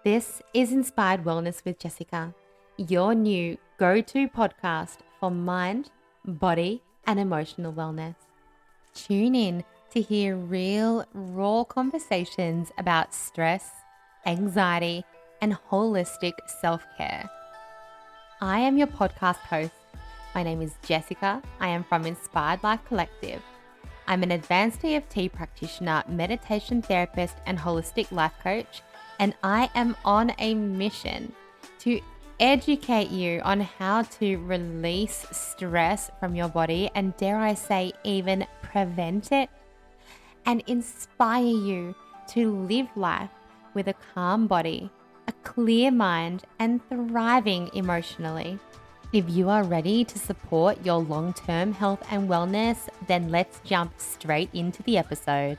This is Inspired Wellness with Jessica, your new go-to podcast for mind, body, and emotional wellness. Tune in to hear real, raw conversations about stress, anxiety, and holistic self-care. I am your podcast host. My name is Jessica. I am from Inspired Life Collective. I'm an advanced EFT practitioner, meditation therapist, and holistic life coach. And I am on a mission to educate you on how to release stress from your body and, dare I say, even prevent it, and inspire you to live life with a calm body, a clear mind, and thriving emotionally. If you are ready to support your long-term health and wellness, then let's jump straight into the episode.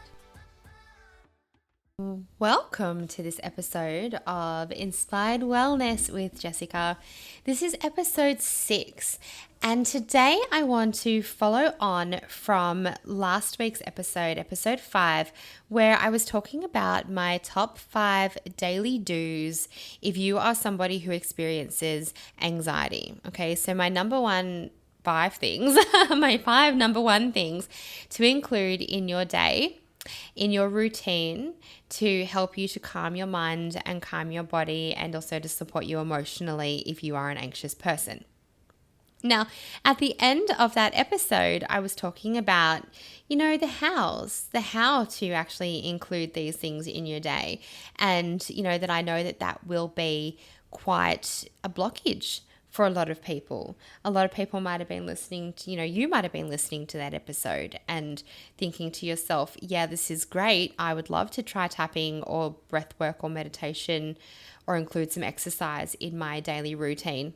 Welcome to this episode of Inspired Wellness with Jessica. This is episode 6, and today I want to follow on from last week's episode 5, where I was talking about my top 5 daily do's if you are somebody who experiences anxiety. Okay, so my number one 5 things, my 5 number one things to include in your day, in your routine, to help you to calm your mind and calm your body, and also to support you emotionally if you are an anxious person. Now, at the end of that episode, I was talking about, the how to actually include these things in your day. And, that I know that will be quite a blockage for a lot of people. A lot of people might have been listening to, you might have been listening to that episode and thinking to yourself, yeah, this is great. I would love to try tapping or breath work or meditation or include some exercise in my daily routine.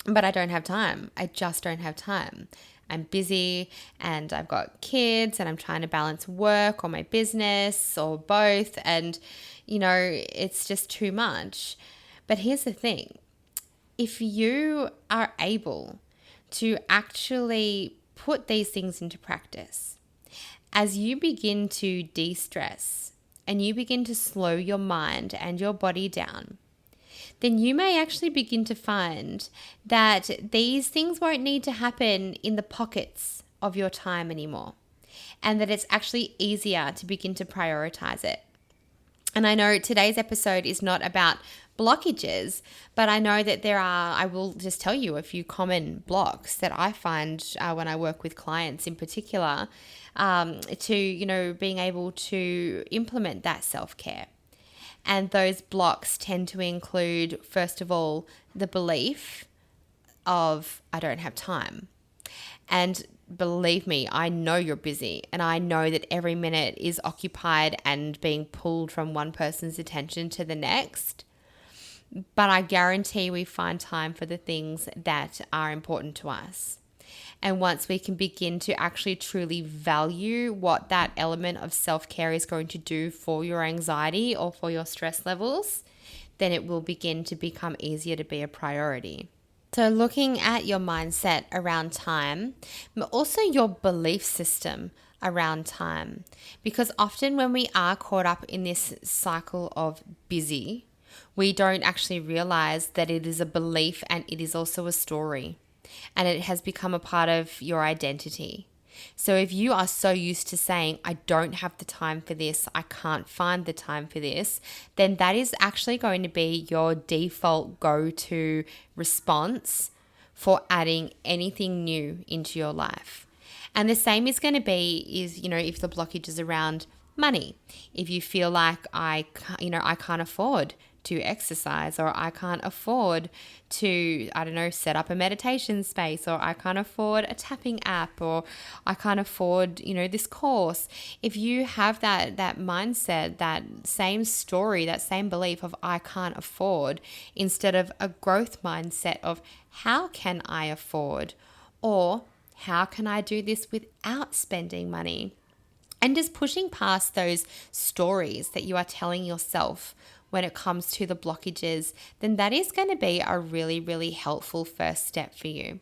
But I don't have time. I just don't have time. I'm busy and I've got kids and I'm trying to balance work or my business or both. And, it's just too much. But here's the thing. If you are able to actually put these things into practice, as you begin to de-stress and you begin to slow your mind and your body down, then you may actually begin to find that these things won't need to happen in the pockets of your time anymore, and that it's actually easier to begin to prioritize it. And I know today's episode is not about blockages, but I know that I will just tell you a few common blocks that I find when I work with clients in particular, to, being able to implement that self-care. And those blocks tend to include, first of all, the belief of I don't have time. And believe me, I know you're busy, and I know that every minute is occupied and being pulled from one person's attention to the next. But I guarantee we find time for the things that are important to us. And once we can begin to actually truly value what that element of self-care is going to do for your anxiety or for your stress levels, then it will begin to become easier to be a priority. So looking at your mindset around time, but also your belief system around time. Because often when we are caught up in this cycle of busy, we don't actually realize that it is a belief and it is also a story. And it has become a part of your identity. So if you are so used to saying, I don't have the time for this, I can't find the time for this, then that is actually going to be your default go-to response for adding anything new into your life. And the same is going to be if the blockage is around money. If you feel like I can't afford to exercise, or I can't afford to, set up a meditation space, or I can't afford a tapping app, or I can't afford, this course. If you have that mindset, that same story, that same belief of I can't afford, instead of a growth mindset of how can I afford, or how can I do this without spending money? And just pushing past those stories that you are telling yourself when it comes to the blockages, then that is going to be a really, really helpful first step for you.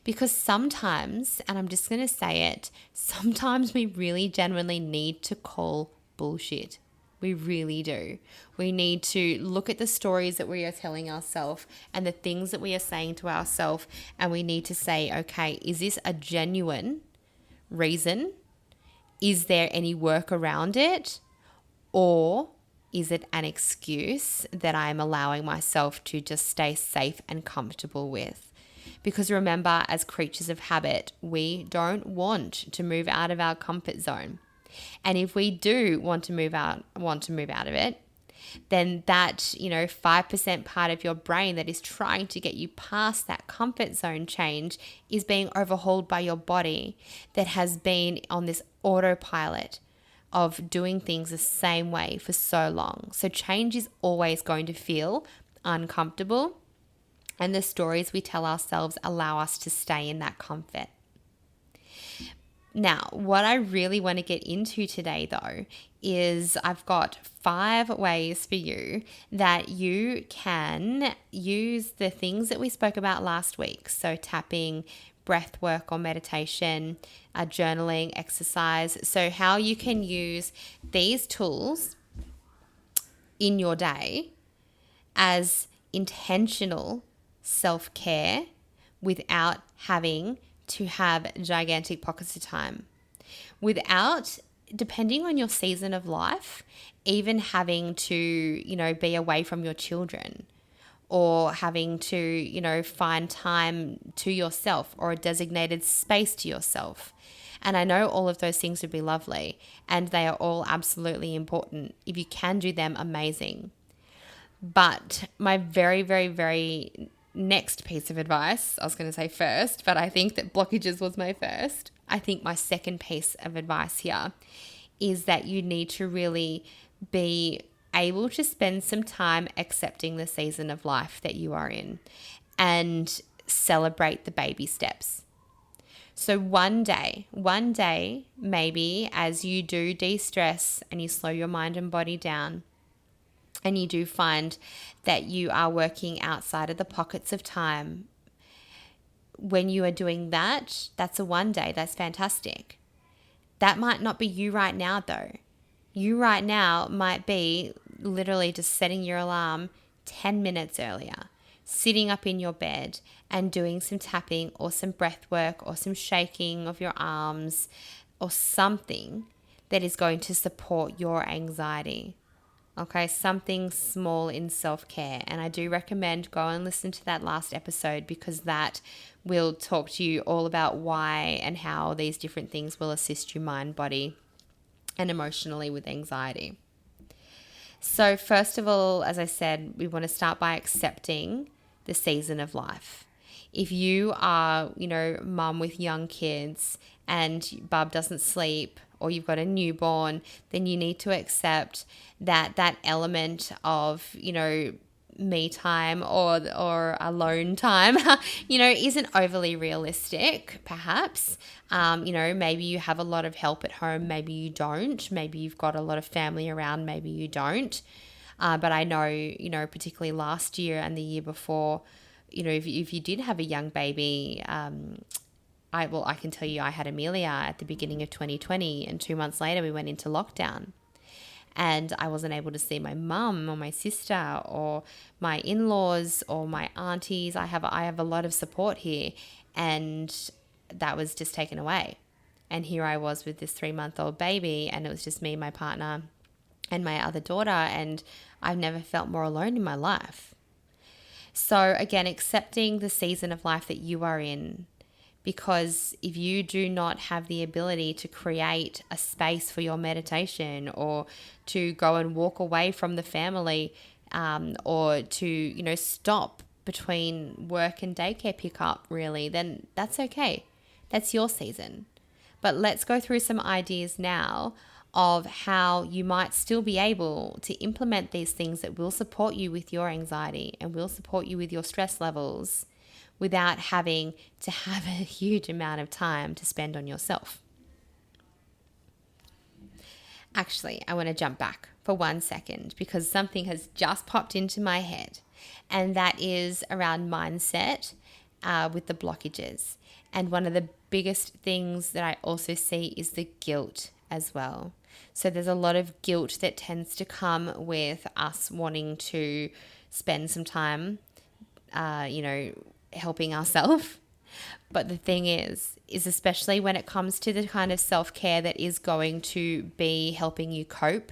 Because sometimes, and I'm just going to say it, sometimes we really genuinely need to call bullshit. We really do. We need to look at the stories that we are telling ourselves and the things that we are saying to ourselves, and we need to say, okay, is this a genuine reason? Is there any work around it? Or is it an excuse that I'm allowing myself to just stay safe and comfortable with? Because remember, as creatures of habit, we don't want to move out of our comfort zone. And if we do want to move out of it, then that, 5% part of your brain that is trying to get you past that comfort zone change is being overhauled by your body that has been on this autopilot of doing things the same way for so long. So change is always going to feel uncomfortable, and the stories we tell ourselves allow us to stay in that comfort. Now, what I really want to get into today, though, is I've got 5 ways for you that you can use the things that we spoke about last week. So tapping, breath work or meditation, journaling, exercise. So how you can use these tools in your day as intentional self-care without having to have gigantic pockets of time, without, depending on your season of life, even having to, be away from your children or having to, find time to yourself or a designated space to yourself. And I know all of those things would be lovely, and they are all absolutely important. If you can do them, amazing. But my very, very, very next piece of advice, I was going to say first, but I think that blockages was my first. I think my second piece of advice here is that you need to really be able to spend some time accepting the season of life that you are in and celebrate the baby steps. So one day, maybe as you do de-stress and you slow your mind and body down, and you do find that you are working outside of the pockets of time, when you are doing that, that's a one day, that's fantastic. That might not be you right now though. You right now might be literally just setting your alarm 10 minutes earlier, sitting up in your bed and doing some tapping or some breath work or some shaking of your arms or something that is going to support your anxiety. Okay, something small in self-care. And I do recommend go and listen to that last episode, because that will talk to you all about why and how these different things will assist you mind, body, and emotionally with anxiety. So first of all, as I said, we want to start by accepting the season of life. If you are, mum with young kids and bub doesn't sleep, or you've got a newborn, then you need to accept that element of, me time or alone time, isn't overly realistic, perhaps. Maybe you have a lot of help at home, maybe you don't. Maybe you've got a lot of family around, maybe you don't. But I know, particularly last year and the year before, if you did have a young baby, I can tell you I had Amelia at the beginning of 2020, and 2 months later we went into lockdown, and I wasn't able to see my mum or my sister or my in-laws or my aunties. I have a lot of support here, and that was just taken away. And here I was with this 3-month-old baby, and it was just me, my partner, and my other daughter, and I've never felt more alone in my life. So again, accepting the season of life that you are in, because if you do not have the ability to create a space for your meditation, or to go and walk away from the family, or to, stop between work and daycare pickup, really, then that's okay. That's your season. But let's go through some ideas now of how you might still be able to implement these things that will support you with your anxiety and will support you with your stress levels, without having to have a huge amount of time to spend on yourself. Actually, I want to jump back for 1 second, because something has just popped into my head, and that is around mindset with the blockages. And one of the biggest things that I also see is the guilt as well. So there's a lot of guilt that tends to come with us wanting to spend some time, helping ourselves. But the thing is especially when it comes to the kind of self-care that is going to be helping you cope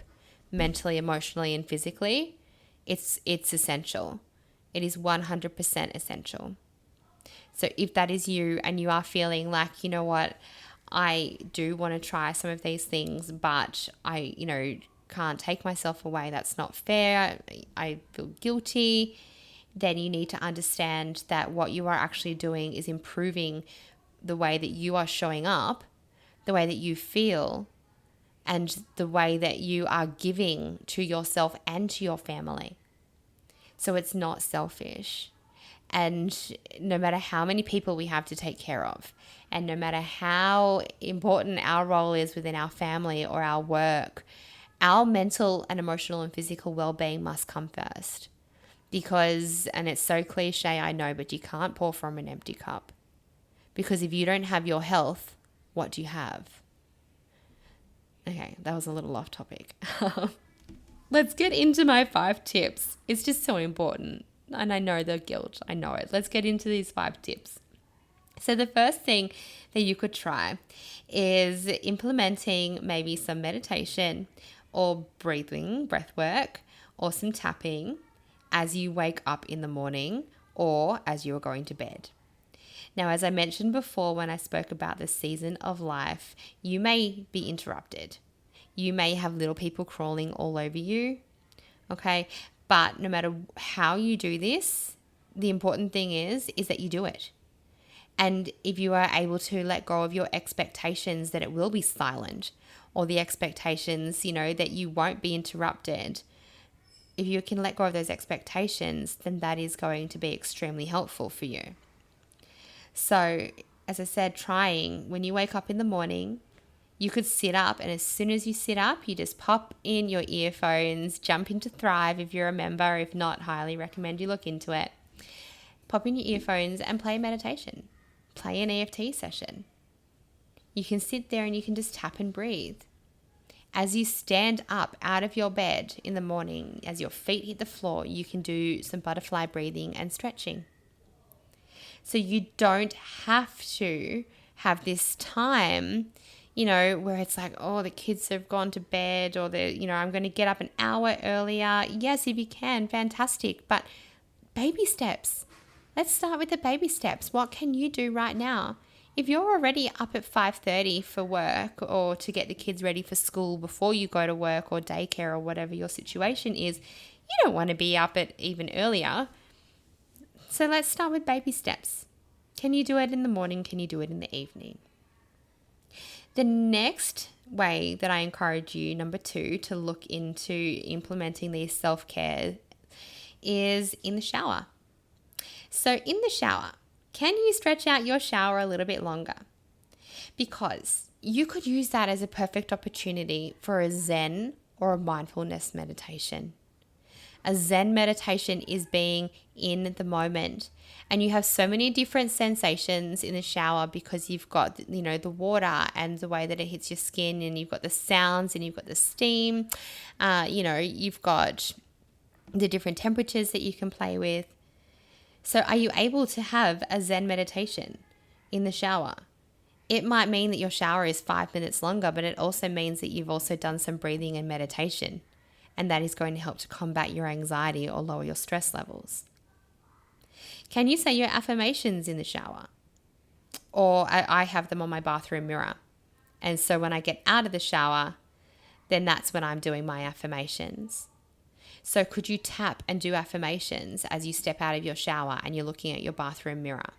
mentally, emotionally, and physically, it's essential. It is 100% essential. So if that is you and you are feeling like, you know what, I do want to try some of these things, but I, can't take myself away. That's not fair. I feel guilty. Then you need to understand that what you are actually doing is improving the way that you are showing up, the way that you feel, and the way that you are giving to yourself and to your family. So it's not selfish. And no matter how many people we have to take care of, and no matter how important our role is within our family or our work, our mental and emotional and physical well-being must come first. Because, and it's so cliche, I know, but you can't pour from an empty cup. Because if you don't have your health, what do you have? Okay, that was a little off topic. Let's get into my 5 tips. It's just so important. And I know the guilt. I know it. Let's get into these 5 tips. So the first thing that you could try is implementing maybe some meditation or breath work or some tapping as you wake up in the morning or as you are going to bed. Now, as I mentioned before when I spoke about the season of life, you may be interrupted. You may have little people crawling all over you, okay? But no matter how you do this, the important thing is that you do it. And if you are able to let go of your expectations that it will be silent, or the expectations, that you won't be interrupted, if you can let go of those expectations, then that is going to be extremely helpful for you. So, as I said, trying when you wake up in the morning, you could sit up, and as soon as you sit up, you just pop in your earphones, jump into Thrive if you're a member. If not, highly recommend you look into it. Pop in your earphones and play a meditation. Play an EFT session. You can sit there and you can just tap and breathe. As you stand up out of your bed in the morning, as your feet hit the floor, you can do some butterfly breathing and stretching. So you don't have to have this time, where it's like, oh, the kids have gone to bed, or I'm going to get up an hour earlier. Yes, if you can, fantastic. But baby steps. Let's start with the baby steps. What can you do right now? If you're already up at 5:30 for work or to get the kids ready for school before you go to work or daycare or whatever your situation is, you don't want to be up at even earlier. So let's start with baby steps. Can you do it in the morning? Can you do it in the evening? The next way that I encourage you, number 2, to look into implementing these self-care is in the shower. So in the shower, can you stretch out your shower a little bit longer? Because you could use that as a perfect opportunity for a Zen or a mindfulness meditation. A Zen meditation is being in the moment, and you have so many different sensations in the shower because you've got, the water and the way that it hits your skin, and you've got the sounds, and you've got the steam, you've got the different temperatures that you can play with. So are you able to have a Zen meditation in the shower? It might mean that your shower is 5 minutes longer, but it also means that you've also done some breathing and meditation, and that is going to help to combat your anxiety or lower your stress levels. Can you say your affirmations in the shower? Or I have them on my bathroom mirror. And so when I get out of the shower, then that's when I'm doing my affirmations. So could you tap and do affirmations as you step out of your shower and you're looking at your bathroom mirror?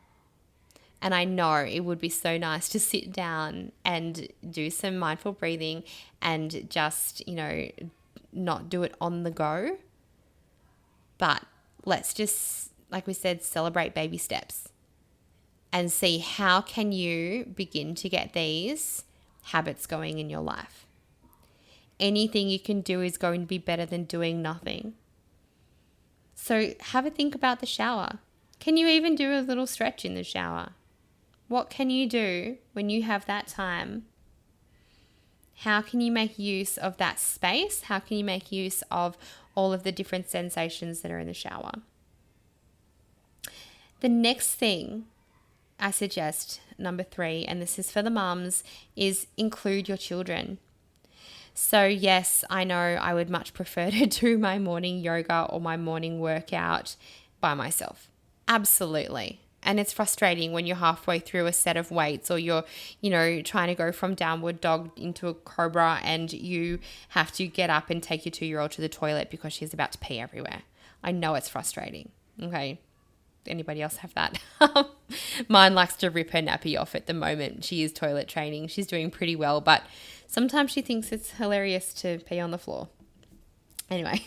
And I know it would be so nice to sit down and do some mindful breathing and just, not do it on the go. But let's just, like we said, celebrate baby steps and see how can you begin to get these habits going in your life. Anything you can do is going to be better than doing nothing. So have a think about the shower. Can you even do a little stretch in the shower? What can you do when you have that time? How can you make use of that space? How can you make use of all of the different sensations that are in the shower? The next thing I suggest, number 3, and this is for the mums, is include your children. So yes, I know I would much prefer to do my morning yoga or my morning workout by myself. Absolutely. And it's frustrating when you're halfway through a set of weights, or you're, trying to go from downward dog into a cobra, and you have to get up and take your 2-year-old to the toilet because she's about to pee everywhere. I know it's frustrating. Okay. Anybody else have that? Mine likes to rip her nappy off at the moment. She is toilet training. She's doing pretty well, but sometimes she thinks it's hilarious to pee on the floor. Anyway,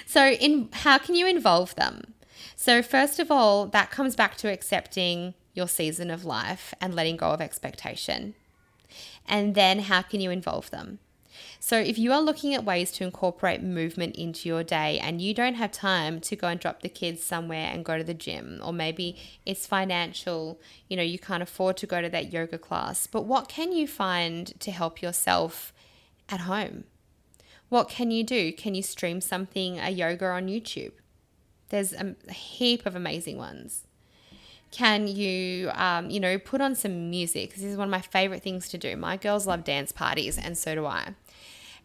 so how can you involve them? So first of all, that comes back to accepting your season of life and letting go of expectation. And then how can you involve them? So if you are looking at ways to incorporate movement into your day and you don't have time to go and drop the kids somewhere and go to the gym, or maybe it's financial, you can't afford to go to that yoga class, but what can you find to help yourself at home? What can you do? Can you stream a yoga on YouTube? There's a heap of amazing ones. Can you, put on some music? This is one of my favorite things to do. My girls love dance parties, and so do I.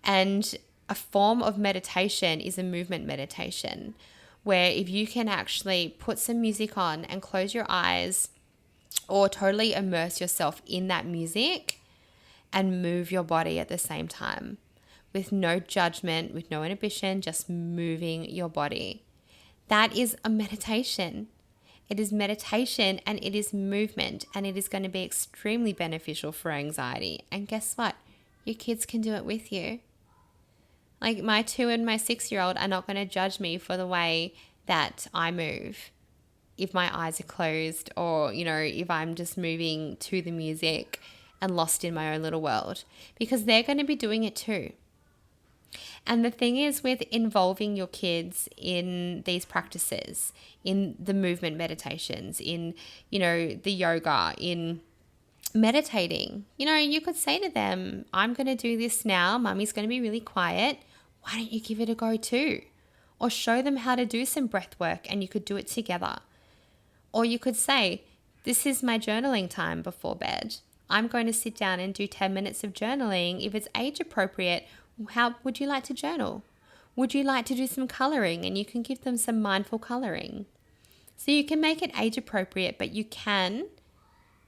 And a form of meditation is a movement meditation, where if you can actually put some music on and close your eyes, or totally immerse yourself in that music and move your body at the same time, with no judgment, with no inhibition, just moving your body. That is a meditation. It is meditation and it is movement, and it is going to be extremely beneficial for anxiety. And guess what? Your kids can do it with you. Like my 2 and my 6-year-old are not going to judge me for the way that I move if my eyes are closed, or, if I'm just moving to the music and lost in my own little world, because they're going to be doing it too. And the thing is, with involving your kids in these practices, in the movement meditations, in, the yoga, in meditating, you could say to them, I'm going to do this now. Mummy's going to be really quiet. Why don't you give it a go too? Or show them how to do some breath work and you could do it together. Or you could say, this is my journaling time before bed. I'm going to sit down and do 10 minutes of journaling. If it's age appropriate, how would you like to journal? Would you like to do some coloring? And you can give them some mindful coloring. So you can make it age appropriate, but you can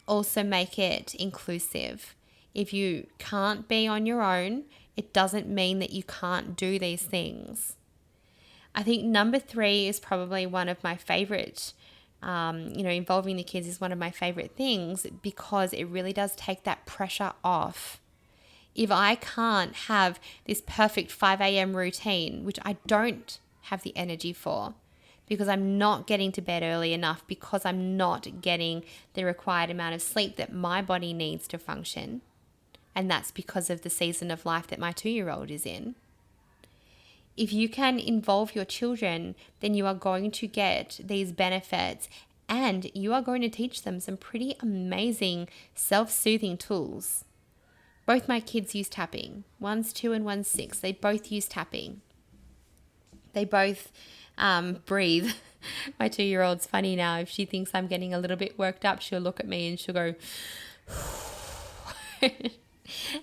also make it inclusive. If you can't be on your own, it doesn't mean that you can't do these things. I think number 3 is probably one of my favorite. Involving the kids is one of my favorite things, because it really does take that pressure off. If I can't have this perfect 5 a.m. routine, which I don't have the energy for, because I'm not getting to bed early enough, because I'm not getting the required amount of sleep that my body needs to function, and that's because of the season of life that my 2-year-old is in. If you can involve your children, then you are going to get these benefits, and you are going to teach them some pretty amazing self-soothing tools. Both my kids use tapping. One's 2 and one's 6. They both use tapping. They both breathe. My 2-year-old's funny now. If she thinks I'm getting a little bit worked up, she'll look at me and she'll go,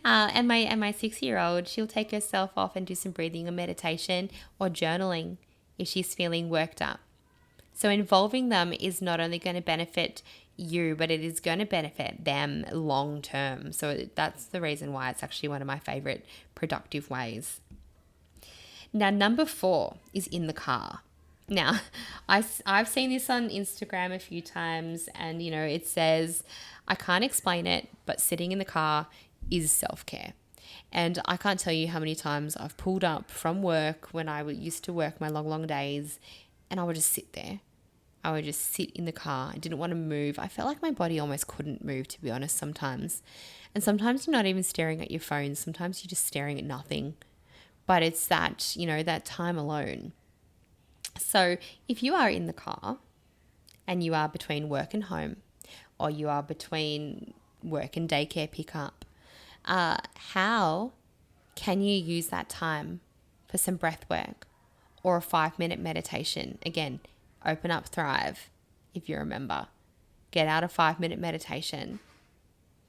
and my 6-year-old, she'll take herself off and do some breathing or meditation or journaling if she's feeling worked up. So involving them is not only going to benefit you, but it is going to benefit them long term. So that's the reason why it's actually one of my favorite productive ways. Now, number 4 is in the car. Now, I've seen this on Instagram a few times, and, it says, I can't explain it, but sitting in the car is self-care. And I can't tell you how many times I've pulled up from work when I used to work my long, long days, and I would just sit there. I would just sit in the car. I didn't want to move. I felt like my body almost couldn't move, to be honest, sometimes. And sometimes you're not even staring at your phone. Sometimes you're just staring at nothing. But it's that, that time alone. So if you are in the car and you are between work and home, or you are between work and daycare pickup, How can you use that time for some breath work or a 5-minute meditation? Again, open up Thrive if you remember. Get out a 5-minute meditation.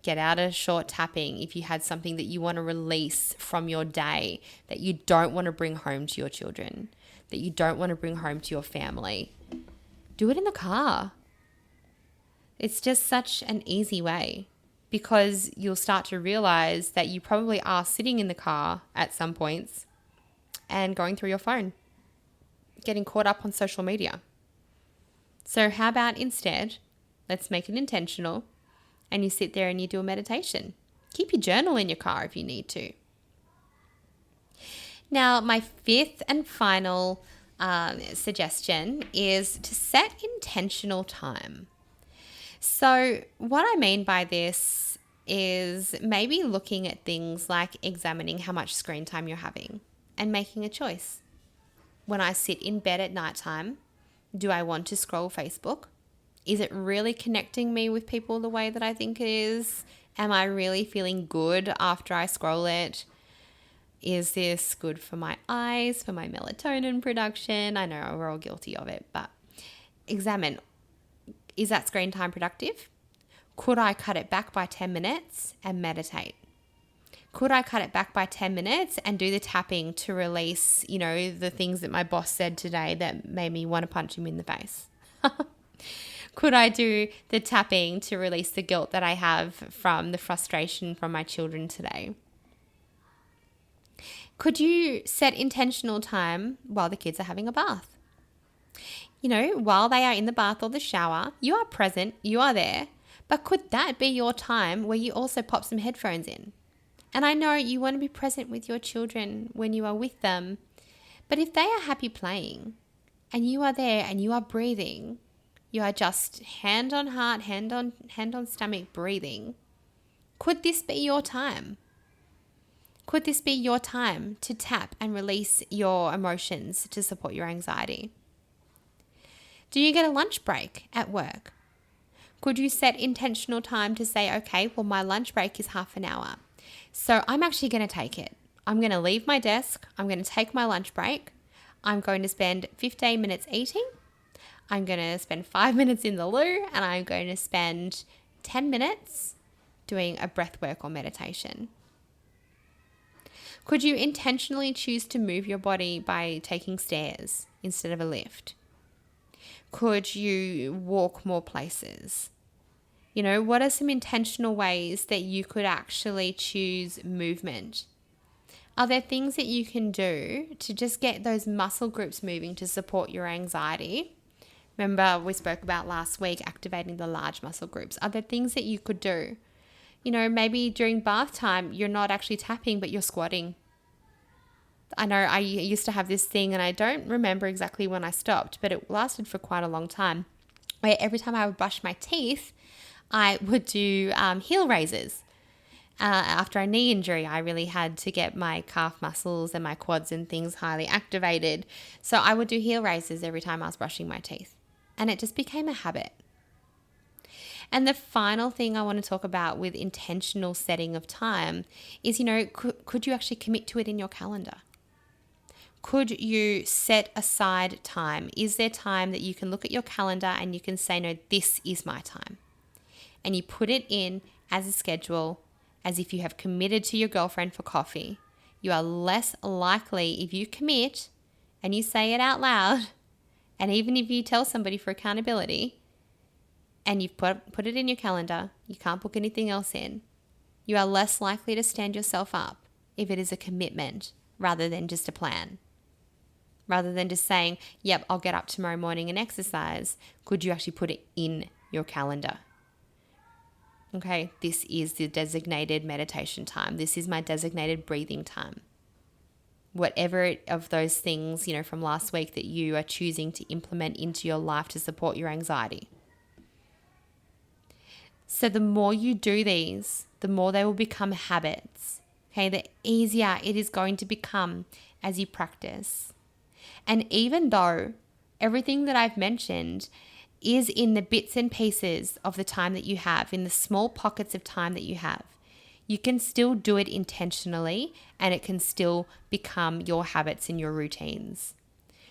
Get out a short tapping if you had something that you want to release from your day that you don't want to bring home to your children, that you don't want to bring home to your family. Do it in the car. It's just such an easy way, because you'll start to realize that you probably are sitting in the car at some points and going through your phone, getting caught up on social media. So how about instead, let's make it intentional, and you sit there and you do a meditation. Keep your journal in your car if you need to. Now, my fifth and final suggestion is to set intentional time. So what I mean by this is maybe looking at things like examining how much screen time you're having and making a choice. When I sit in bed at nighttime, do I want to scroll Facebook? Is it really connecting me with people the way that I think it is? Am I really feeling good after I scroll it? Is this good for my eyes, for my melatonin production? I know we're all guilty of it, but examine, is that screen time productive? Could I cut it back by 10 minutes and meditate? Could I cut it back by 10 minutes and do the tapping to release, the things that my boss said today that made me want to punch him in the face? Could I do the tapping to release the guilt that I have from the frustration from my children today? Could you set intentional time while the kids are having a bath? While they are in the bath or the shower, you are present, you are there, but could that be your time where you also pop some headphones in? And I know you want to be present with your children when you are with them, but if they are happy playing and you are there and you are breathing, you are just hand on heart, hand on stomach breathing, could this be your time? Could this be your time to tap and release your emotions to support your anxiety? Do you get a lunch break at work? Could you set intentional time to say, okay, well, my lunch break is half an hour, so I'm actually going to take it. I'm going to leave my desk. I'm going to take my lunch break. I'm going to spend 15 minutes eating. I'm going to spend 5 minutes in the loo, and I'm going to spend 10 minutes doing a breath work or meditation. Could you intentionally choose to move your body by taking stairs instead of a lift? Could you walk more places? What are some intentional ways that you could actually choose movement? Are there things that you can do to just get those muscle groups moving to support your anxiety? Remember, we spoke about last week activating the large muscle groups. Are there things that you could do? Maybe during bath time, you're not actually tapping, but you're squatting. I know I used to have this thing, and I don't remember exactly when I stopped, but it lasted for quite a long time, where every time I would brush my teeth, I would do heel raises. After a knee injury, I really had to get my calf muscles and my quads and things highly activated. So I would do heel raises every time I was brushing my teeth. And it just became a habit. And the final thing I want to talk about with intentional setting of time is, could you actually commit to it in your calendar? Could you set aside time? Is there time that you can look at your calendar and you can say, no, this is my time? And you put it in as a schedule, as if you have committed to your girlfriend for coffee. You are less likely, if you commit and you say it out loud, and even if you tell somebody for accountability and you've put it in your calendar, you can't book anything else in, you are less likely to stand yourself up if it is a commitment rather than just a plan. Rather than just saying, yep, I'll get up tomorrow morning and exercise, could you actually put it in your calendar? Okay, this is the designated meditation time. This is my designated breathing time. Whatever of those things, from last week that you are choosing to implement into your life to support your anxiety. So the more you do these, the more they will become habits. Okay, the easier it is going to become as you practice. And even though everything that I've mentioned is in the bits and pieces of the time that you have, in the small pockets of time that you have, You can still do it intentionally and it can still become your habits and your routines.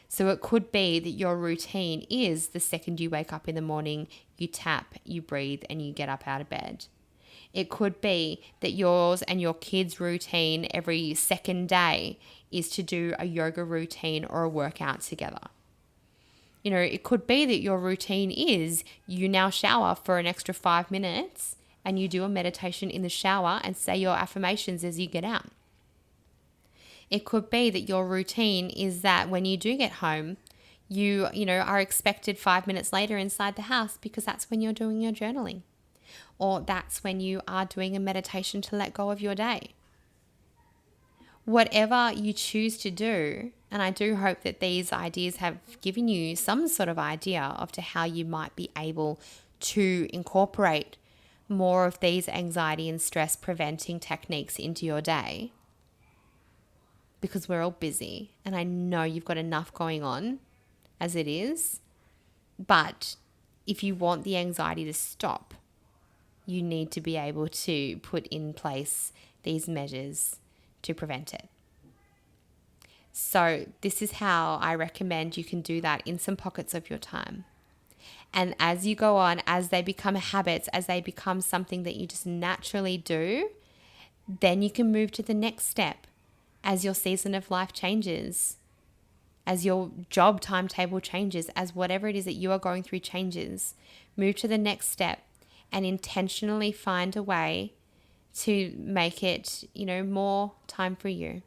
So it could be that your routine is the second you wake up in the morning, you tap, you breathe, and you get up out of bed. It could be that yours and your kids' routine every second day is to do a yoga routine or a workout together. It could be that your routine is you now shower for an extra 5 minutes and you do a meditation in the shower and say your affirmations as you get out. It could be that your routine is that when you do get home, you are expected 5 minutes later inside the house because that's when you're doing your journaling. Or that's when you are doing a meditation to let go of your day. Whatever you choose to do, and I do hope that these ideas have given you some sort of idea of to how you might be able to incorporate more of these anxiety and stress preventing techniques into your day. Because we're all busy and I know you've got enough going on as it is. But if you want the anxiety to stop, you need to be able to put in place these measures to prevent it. So this is how I recommend you can do that in some pockets of your time. And as you go on, as they become habits, as they become something that you just naturally do, then you can move to the next step as your season of life changes, as your job timetable changes, as whatever it is that you are going through changes. Move to the next step and intentionally find a way to make it, more time for you.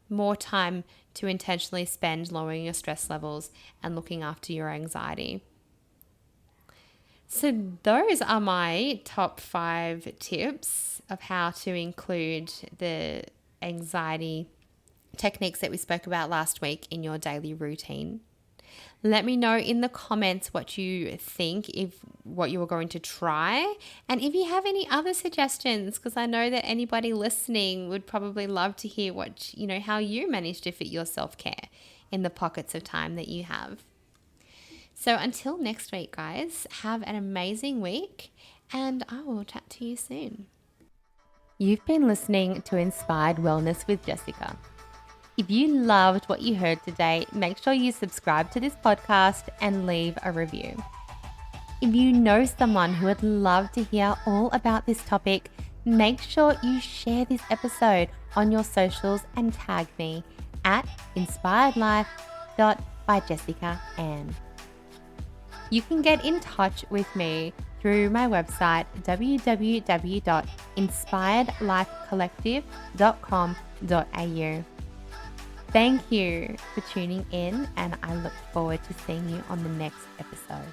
More time to intentionally spend lowering your stress levels and looking after your anxiety. So those are my top 5 tips of how to include the anxiety techniques that we spoke about last week in your daily routine. Let me know in the comments what you think, if what you are going to try, and if you have any other suggestions, because I know that anybody listening would probably love to hear how you manage to fit your self-care in the pockets of time that you have. So until next week, guys, have an amazing week and I will chat to you soon. You've been listening to Inspired Wellness with Jessica. If you loved what you heard today, make sure you subscribe to this podcast and leave a review. If you know someone who would love to hear all about this topic, make sure you share this episode on your socials and tag me at inspiredlife.byjessicaann. You can get in touch with me through my website www.inspiredlifecollective.com.au. Thank you for tuning in, and I look forward to seeing you on the next episode.